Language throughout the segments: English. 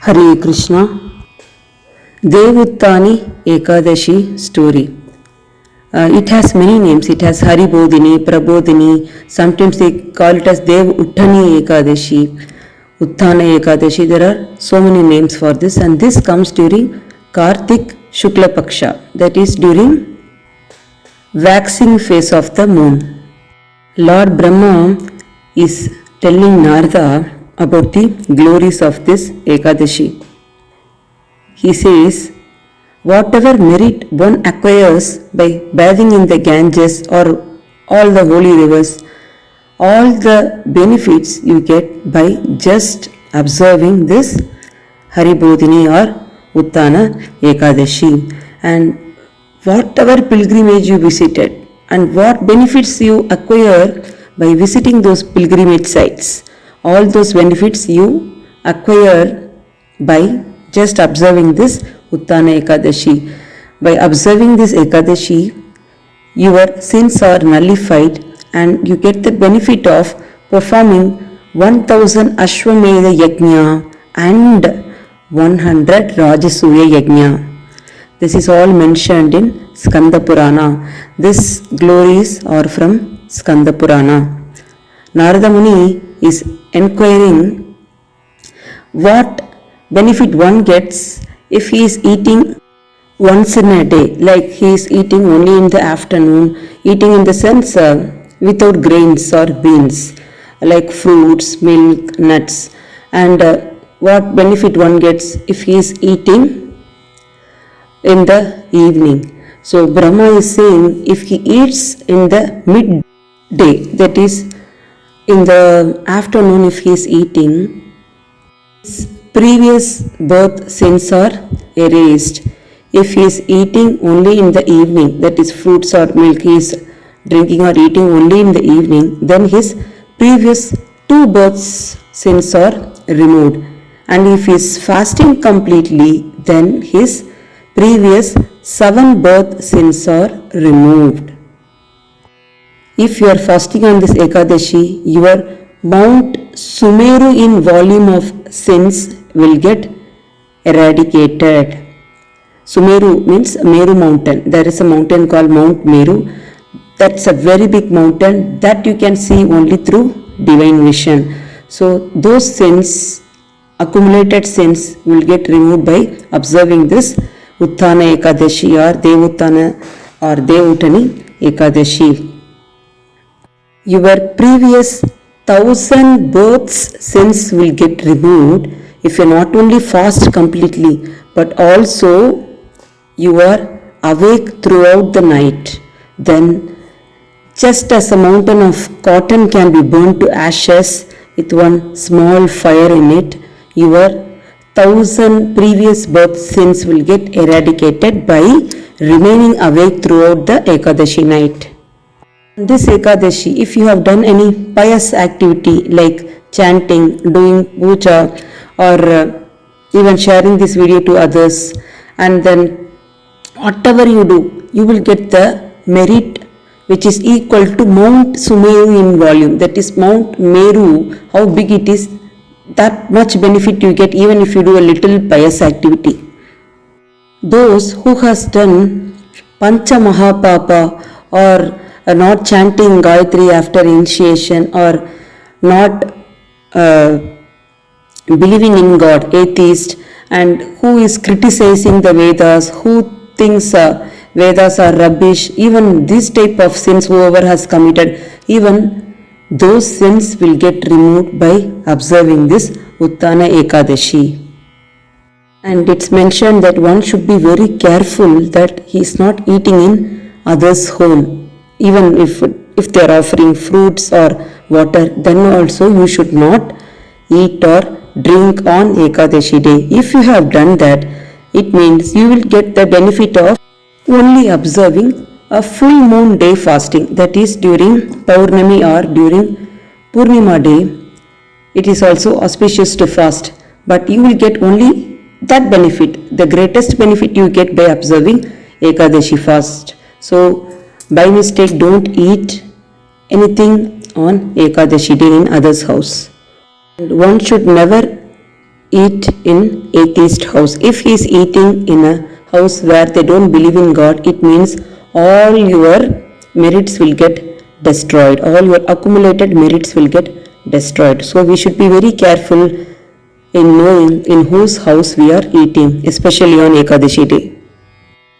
Hare Krishna. Devuttani Ekadashi story. It has many names. It has Haribodhini, Prabodhini. Sometimes they call it as Dev Uttani Ekadashi, Utthana Ekadashi. There are so many names for this, and this comes during Kartik Shukla Paksha, that is during waxing phase of the moon. Lord Brahma is telling Narada about the glories of this Ekadashi. He says, whatever merit one acquires by bathing in the Ganges or all the holy rivers, all the benefits you get by just observing this Haribodhini or Uttana Ekadashi. And whatever pilgrimage you visited and what benefits you acquire by visiting those pilgrimage sites, all those benefits you acquire by just observing this Uttana Ekadashi. By observing this Ekadashi, your sins are nullified and you get the benefit of performing 1000 Ashwamedha Yajna and 100 Rajasuya Yajna. This is all mentioned in Skanda Purana. These glories are from Skanda Purana. Narada Muni is inquiring what benefit one gets if he is eating once in a day, like he is eating only in the afternoon, eating in the sense without grains or beans, like fruits, milk, nuts, and what benefit one gets if he is eating in the evening. So Brahma is saying if he eats in the midday, that is in the afternoon, if he is eating, his previous birth sins are erased. If he is eating only in the evening, that is fruits or milk, he is drinking or eating only in the evening, then his previous 2 births sins are removed. And if he is fasting completely, then his previous 7 birth sins are removed. If you are fasting on this Ekadashi, your Mount Sumeru in volume of sins will get eradicated. Sumeru means Meru mountain. There is a mountain called Mount Meru. That's a very big mountain that you can see only through divine vision. So those sins, accumulated sins, will get removed by observing this Uttana Ekadashi or Devuttana or Devuttani Ekadashi. Your previous 1000 births sins will get removed if you not only fast completely but also you are awake throughout the night. Then just as a mountain of cotton can be burned to ashes with one small fire in it, your 1000 previous birth sins will get eradicated by remaining awake throughout the Ekadashi night. This Ekadashi, if you have done any pious activity like chanting, doing puja, or even sharing this video to others, and then whatever you do, you will get the merit which is equal to Mount Sumeru in volume. That is Mount Meru, how big it is, that much benefit you get even if you do a little pious activity. Those who has done Pancha Mahapapa or not chanting Gayatri after initiation or not believing in God, atheist, and who is criticizing the Vedas, who thinks Vedas are rubbish, even this type of sins whoever has committed, even those sins will get removed by observing this Uttana Ekadashi. And it's mentioned that one should be very careful that he is not eating in others' home. Even if they are offering fruits or water, then also you should not eat or drink on Ekadashi day. If you have done that, it means you will get the benefit of only observing a full moon day fasting, that is during Paurnami or during Purnima day. It is also auspicious to fast, but you will get only that benefit. The greatest benefit you get by observing Ekadashi fast. So by mistake, don't eat anything on Ekadashi day in others' house. And one should never eat in atheist house. If he is eating in a house where they don't believe in God, it means all your merits will get destroyed. All your accumulated merits will get destroyed. So we should be very careful in knowing in whose house we are eating, especially on Ekadashi day.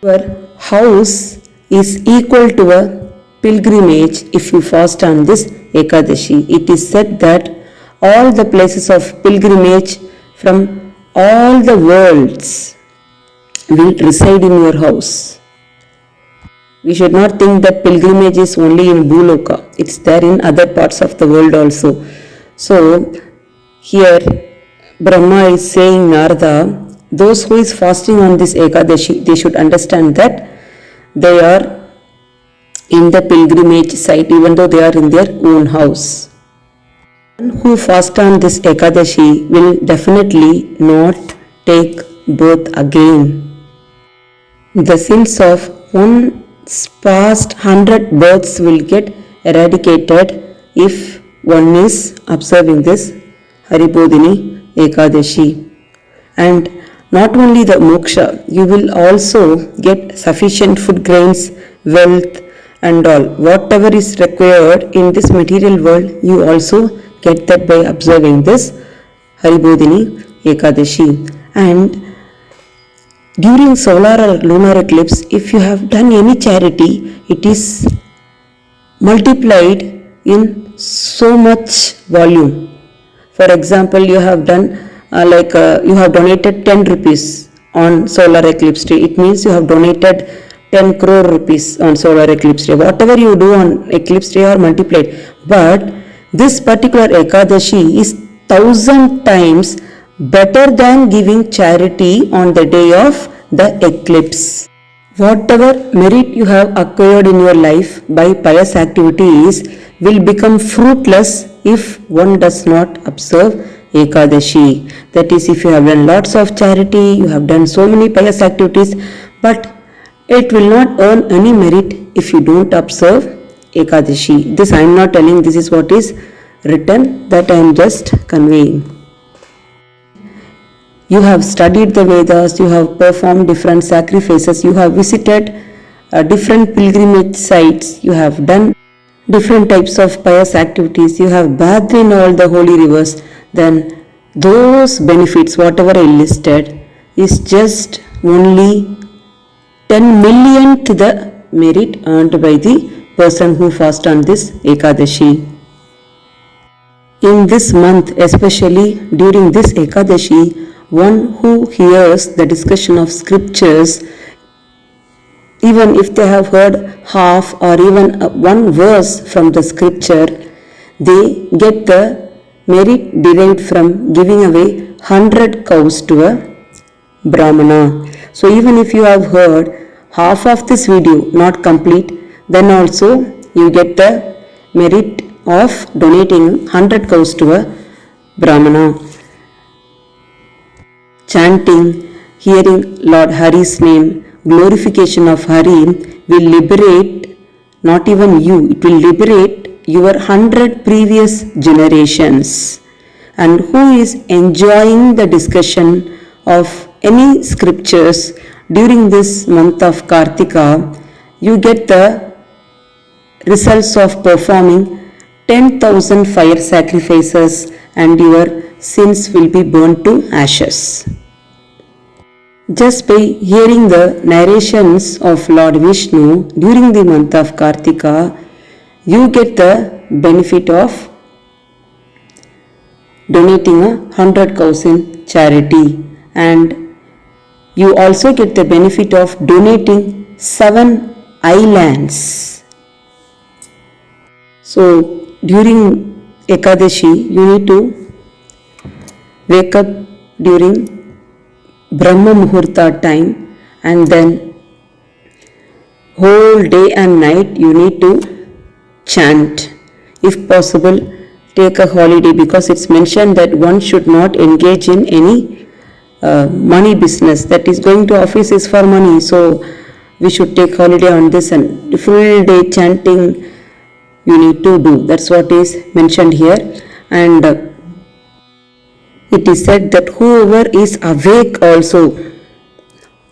Your house is equal to a pilgrimage if you fast on this Ekadashi. It is said that all the places of pilgrimage from all the worlds will reside in your house. We should not think that pilgrimage is only in Bhuloka. It's there in other parts of the world also. So, here Brahma is saying Narada, those who is fasting on this Ekadashi, they should understand that they are in the pilgrimage site even though they are in their own house. One who fasts on this Ekadashi will definitely not take birth again. The sins of one's past 100 births will get eradicated if one is observing this Haribodhini Ekadashi. And not only the moksha, you will also get sufficient food grains, wealth and all. Whatever is required in this material world, you also get that by observing this Haribodhini Ekadashi. And during solar or lunar eclipse, if you have done any charity, it is multiplied in so much volume. For example, you have done you have donated 10 rupees on solar eclipse day. It means you have donated 10 crore rupees on solar eclipse day. Whatever you do on eclipse day are multiplied. But this particular Ekadashi is 1,000 times better than giving charity on the day of the eclipse. Whatever merit you have acquired in your life by pious activities will become fruitless if one does not observe Ekadashi. That is, if you have done lots of charity, you have done so many pious activities, but it will not earn any merit if you don't observe Ekadashi. This I am not telling, this is what is written, that I am just conveying. You have studied the Vedas, you have performed different sacrifices, you have visited different pilgrimage sites, you have done different types of pious activities, you have bathed in all the holy rivers, then those benefits, whatever I listed, is just only 10 millionth the merit earned by the person who fasts on this Ekadashi. In this month, especially during this Ekadashi, one who hears the discussion of scriptures, even if they have heard half or even one verse from the scripture, they get the merit derived from giving away 100 cows to a Brahmana. So even if you have heard half of this video, not complete, then also you get the merit of donating 100 cows to a Brahmana. Chanting, hearing Lord Hari's name, glorification of Hari will liberate not even you, it will liberate your 100 previous generations. And who is enjoying the discussion of any scriptures during this month of Kartika, you get the results of performing 10,000 fire sacrifices and your sins will be burnt to ashes. Just by hearing the narrations of Lord Vishnu during the month of Kartika, you get the benefit of donating 100 cows in charity, and you also get the benefit of donating 7 islands. So during Ekadashi, you need to wake up during Brahma Muhurta time, and then whole day and night you need to chant. If possible, take a holiday, because it's mentioned that one should not engage in any money business. That is, going to office is for money, so we should take holiday on this, and full day chanting you need to do. That's what is mentioned here. And It is said that whoever is awake also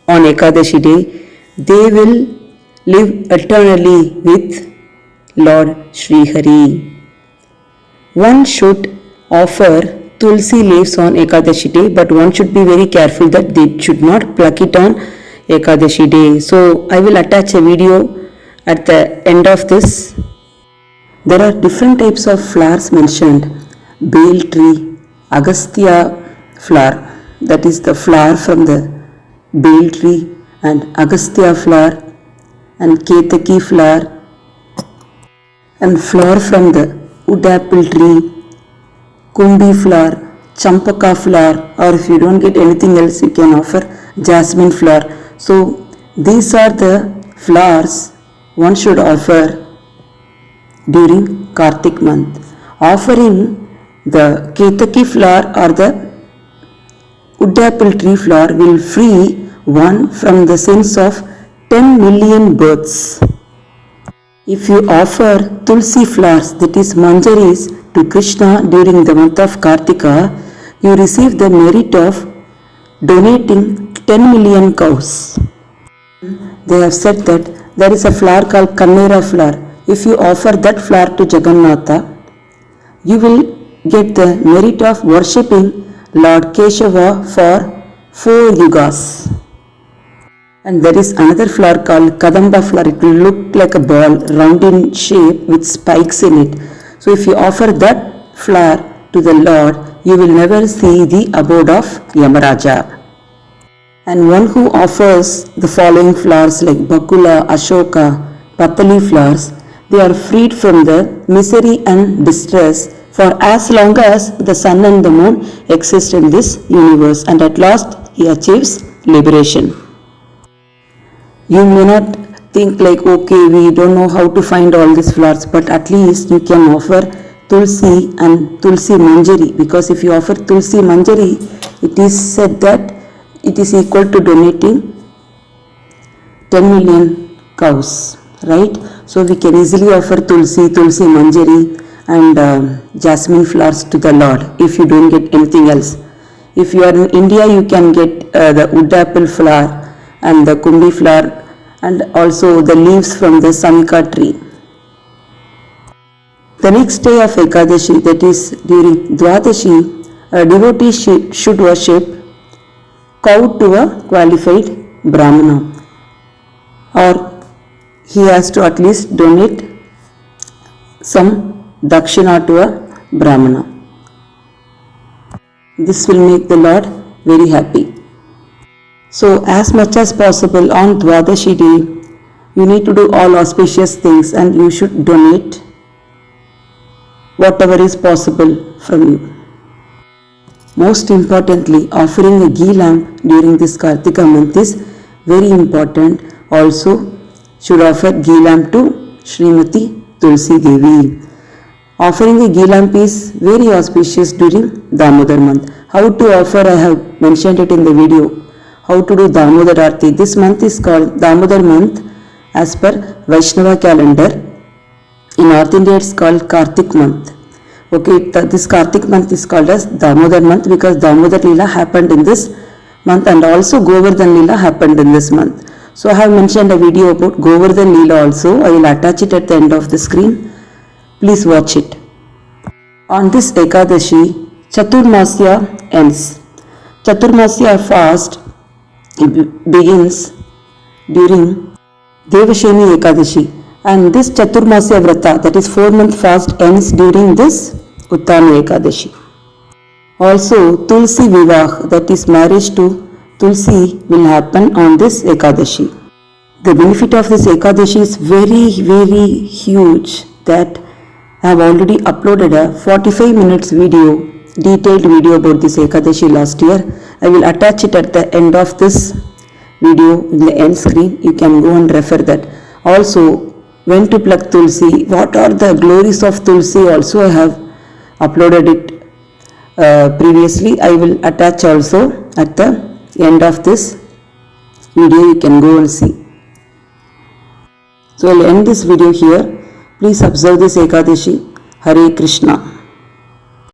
on Ekadashi day, they will live eternally with Lord Sri Hari. One should offer tulsi leaves on Ekadashi day, but one should be very careful that they should not pluck it on Ekadashi day. So I will attach a video at the end of this. There are different types of flowers mentioned. Bale tree, Agastya flower, that is the flower from the bale tree, and Agastya flower, and Ketaki flower, and flower from the wood apple tree, Kumbi flower, Champaka flower, or if you don't get anything else, you can offer jasmine flower. So these are the flowers one should offer during Kartik month. Offering the Ketaki flower or the wood apple tree flower will free one from the sins of 10 million births. If you offer tulsi flowers, that is manjaris, to Krishna during the month of Kartika, you receive the merit of donating 10 million cows. They have said that there is a flower called Kannera flower. If you offer that flower to Jagannatha, you will get the merit of worshipping Lord Keshava for 4 yugas. And there is another flower called Kadamba flower. It will look like a ball, round in shape with spikes in it. So if you offer that flower to the Lord, you will never see the abode of Yamaraja. And one who offers the following flowers like Bakula, Ashoka, Patali flowers, they are freed from the misery and distress for as long as the sun and the moon exist in this universe, and at last he achieves liberation. You may not think like, okay, we don't know how to find all these flowers, but at least you can offer tulsi and tulsi manjari, because if you offer tulsi manjari, it is said that it is equal to donating 10 million cows, right? So we can easily offer tulsi manjari and jasmine flowers to the Lord if you don't get anything else. If you are in India, you can get the wood apple flower and the kumbi flower and also the leaves from the samika tree. The next day of Ekadashi, that is during Dwadashi, a devotee should worship cow to a qualified Brahmana, or he has to at least donate some dakshina to a Brahmana. This will make the Lord very happy. So as much as possible on Dwadashi day, you need to do all auspicious things and you should donate whatever is possible from you. Most importantly, offering a ghee lamp during this Kartika month is very important. Also, should offer ghee lamp to Srimati Tulsi Devi. Offering a ghee lamp is very auspicious during Damodar month. How to offer, I have mentioned it in the video. How to do Damodar Aarti. This month is called Damodar month as per Vaishnava calendar. In North India, it's called Kartik month. Okay, this Kartik month is called as Damodar month because Damodar Leela happened in this month and also Govardhan Leela happened in this month. So I have mentioned a video about Govardhan Leela also. I will attach it at the end of the screen. Please watch it. On this Ekadashi, Chaturmasya ends. Chaturmasya fast begins during Devasheni Ekadashi, and this Chaturmasya Vrata, that is 4-month fast, ends during this Uttana Ekadashi. Also, Tulsi Vivah, that is marriage to Tulsi, will happen on this Ekadashi. The benefit of this Ekadashi is very, very huge, that I have already uploaded a 45 minutes video, detailed video about this Ekadashi last year. I will attach it at the end of this video in the end screen. You can go and refer that. Also, when to pluck Tulsi, what are the glories of Tulsi, also I have uploaded it previously. I will attach also at the end of this video. You can go and see. So I will end this video here. Please observe this Ekadashi. Hare Krishna.